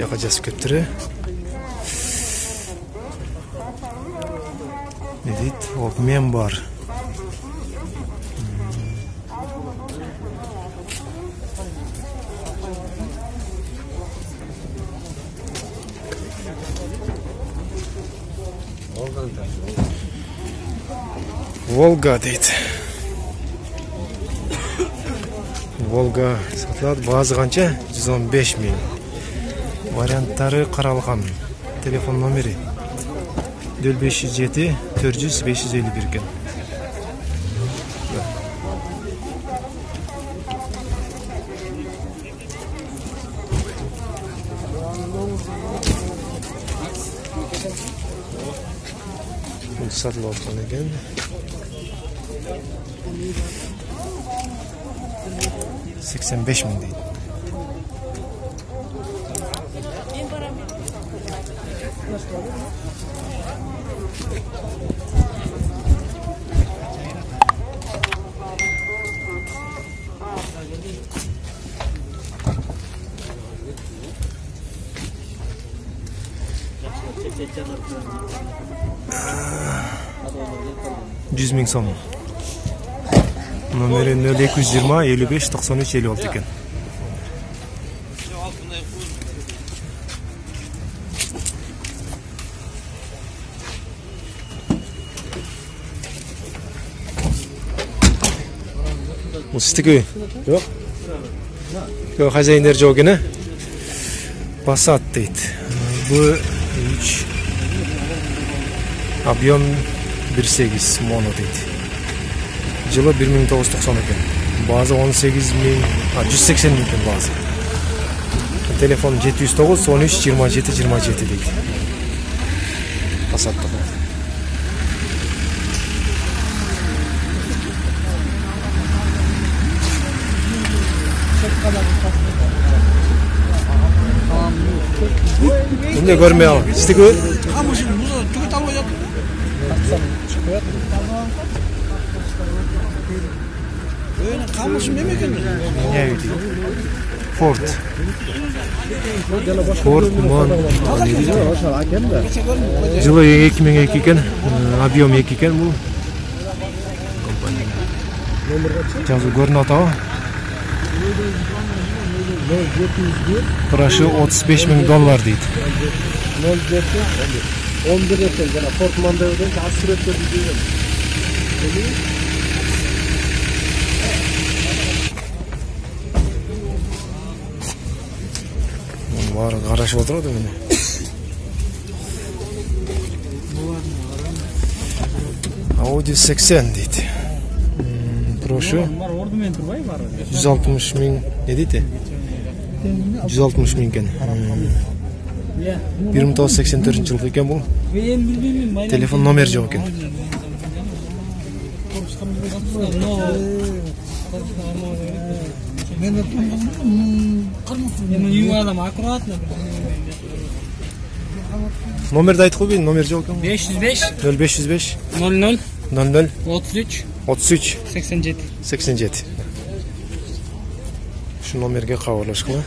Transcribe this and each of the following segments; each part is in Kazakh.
Яка жазып кетиптир. Ne deydi? Obmen бар. Volga deydi. Volga satılады. Bazı qancha? 115 ming. Variantlары qaralgan. Telefon nomeri 0507 400 551 ekan. Bu satılgan ekan. $85 ming deydi. $100 so'm. Nomeri 0220 55 93 56 ekan. Bu sizdeki? Yok. Yok, hozayinlar jo'q ekan. Passat deydi. Bu 3 объем 1.8 mono deydi. Yılı 1990 ekan. Bazı 18 ming, 180 ming ekan bazı. Telefon 709 13 27 27 deydi. Passat. Bunda görmeye al. İşte gör. Ne öyle? Ford. Ford Mon. Yılı 2002 iken, объем 2 iken bu. Жазу görünüyor ta. Paraşı $35 ming deydi. 11 ekan, jana Ford Mondeo-dan suratga tushirdim. Var, qarashib o'tiradi meni. Audi 80 deydi. Pro'shu 160 ming ne deydi? 160 ming ekan. 1984 yıl ekan bu. Telefon nomeri jo'q ekan. Nomerni aytib qo'ying, nomer jo'q ekan. 505 0505 00 00 33 33 87 87. Şu nomerga qabulash qila.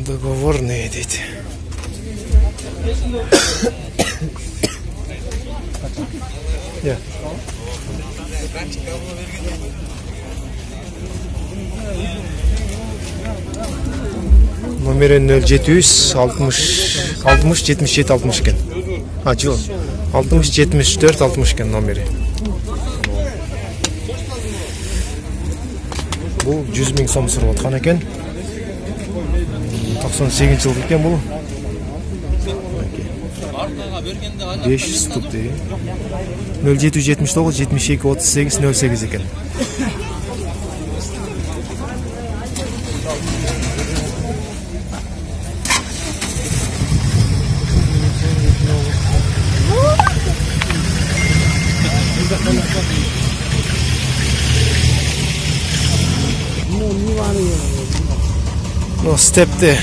Договор ne deydi? Ya. Nomeri 0760 60 77 60 ekan. Ha, yo'q. 60 74 60 ekan nomeri. Bu 100 ming so'm so'rayotgan ekan. 98 yıl ekan bu. 500 tuttu. 0779 72 38 08 ekan. No, step'te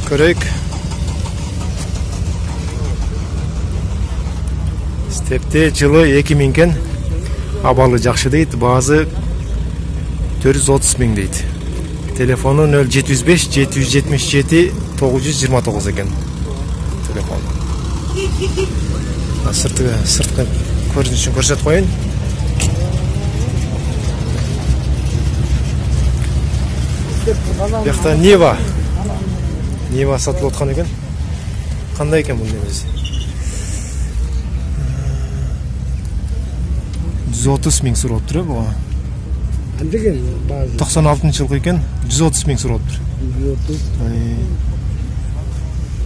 körek. Тепте жылы 2000 кен. Абалы жакшы дейт, баазы 430 000 дейт. Телефону 0705 777 929 экен. Телефон. Сыртқы көрүнүшүн көрсөтүп коеюн. Бияқта Нева сатылып аткан экен. Кандай экен бул немеси? 130 000 сурап буга. Андеген базы. 96-жылкы экен, 130 000 сурап тур. 130.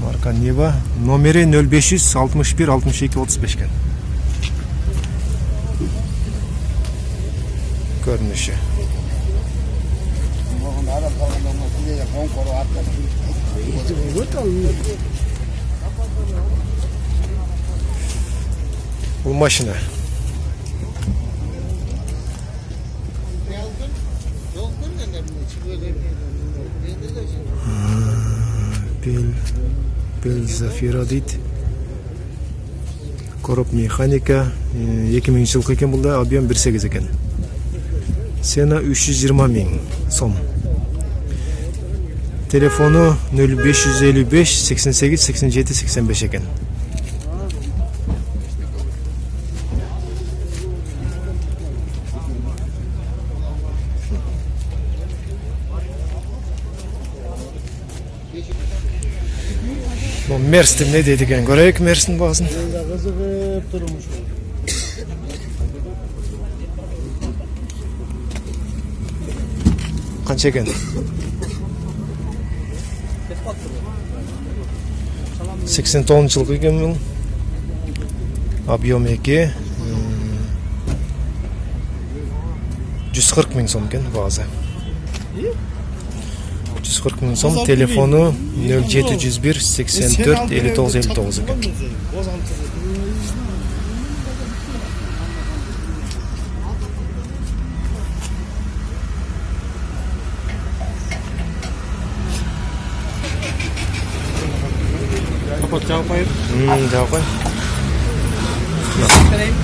Марка Нева, номери 0500 61 62 35 экен. Көрүнүшү. Бул машина. Бел Зафира дейт. Короб механика 2000 жылкы экен, бул да объем 1.8 экен. Сена 320 000 сом. Телефону 0555 88 87 85 экен. Мерстин не дейт экен? Көрөйүк Мерстин баасын. Кызыгып турмуш. Канча экен? 89 жылкы экен бул. Объем 2. 140 000 сом экен баазы. 140 000 сом. Телефону 0701 84 59 59 экен. Капот жабып коюп. Жабып кой.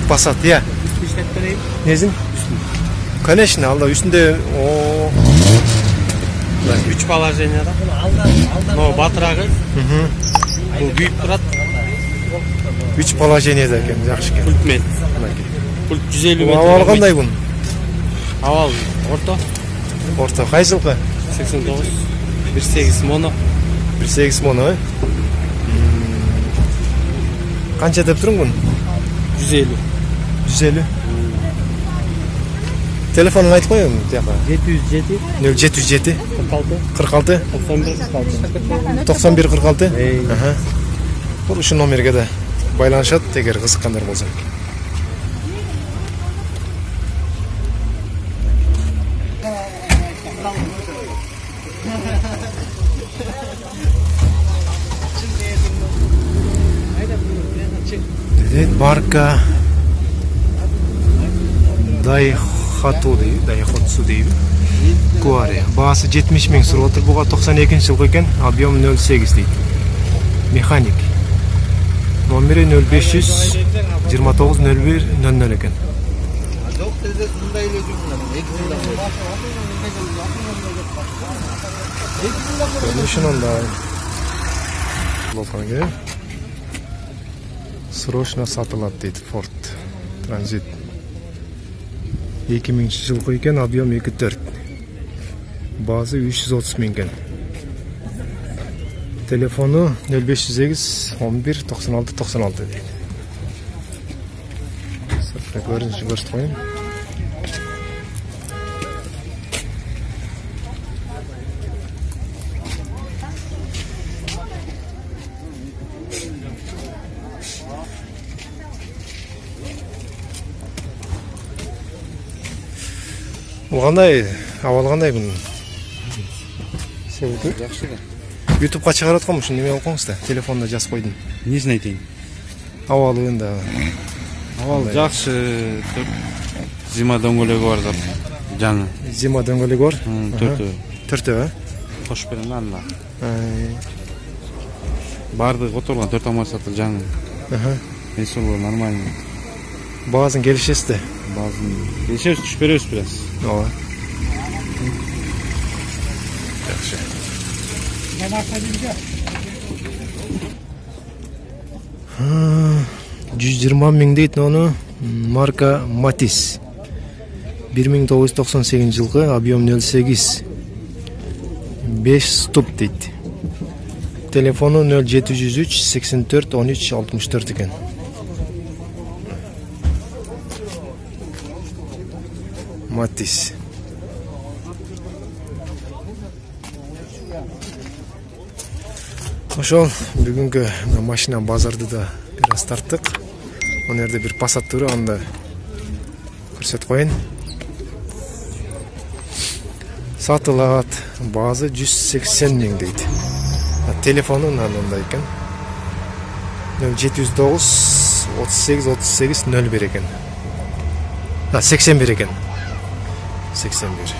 Пассат, я. Незин? Конечно, алда үстүндө 3 положенияда. Но батырагы. Бул күйүп турат. 3 положенияда экен, жакшы экен. Пультмен. Пульт 150 метр. Авал кандай бун? Авал орто. Орто кай жылкы? 89. 1.8 моно. 1.8 моно, Канча деп туруң бун? 150. 150. Телефонун айтып коеюн, тияка. 707 0707 46 46 91 46. Аха. Бул ушул номерге да байланышат, эгер кызыккандар болсо. Марка Дайхату дейби. Куари. Баасы 70 000 сурап отур. Буга 92 жылкы экен, объем 0.8 дейт. Механик. Номери 0500 29 01 00 экен. Көрүнүшүнөн да локалге срочно сатылат дейт. Ford Transit 2000 жылкы экен, объем 2.4. Баасы 330 000 экен. Телефону 0508 11 96 96 дейт. Сыртка көрүнүшү көрсөтүп коеюн. Бул кандай? Абал кандай бунун? Себеби? Жакшы экен. YouTube'га чыгарып аткам, ушуну неме окуңуз да, телефонда жазып койдум. Несин айтайын? Абалы да. Авал жакшы. Зима дөңгөлөгү бар да. Жаңы. Зима дөңгөлөгү бар. Төртөө, Кошуп берем анда. Барды которгон 4 амасаты жаңы. Эсол нормально. Баасын келишесиз да. Базын. Geçeriz, tuş berебиз biraz. Ооба. Жакшы. 120 миң дейт ону. Марка Матис. 1998 жылғы, объем 08. 5 ступ дейт. Телефону 0703 84 13 64 екен. Матис. Ошол бүгүнкү машина базарды да бир аз тарттык. Мына жерде бир Passat туру, анда көрсөтүп коеюн. Сатылат. Базы 180 миң дейт. Телефону мындай экен. 0709 38 38 01 экен. 81 экен. 81.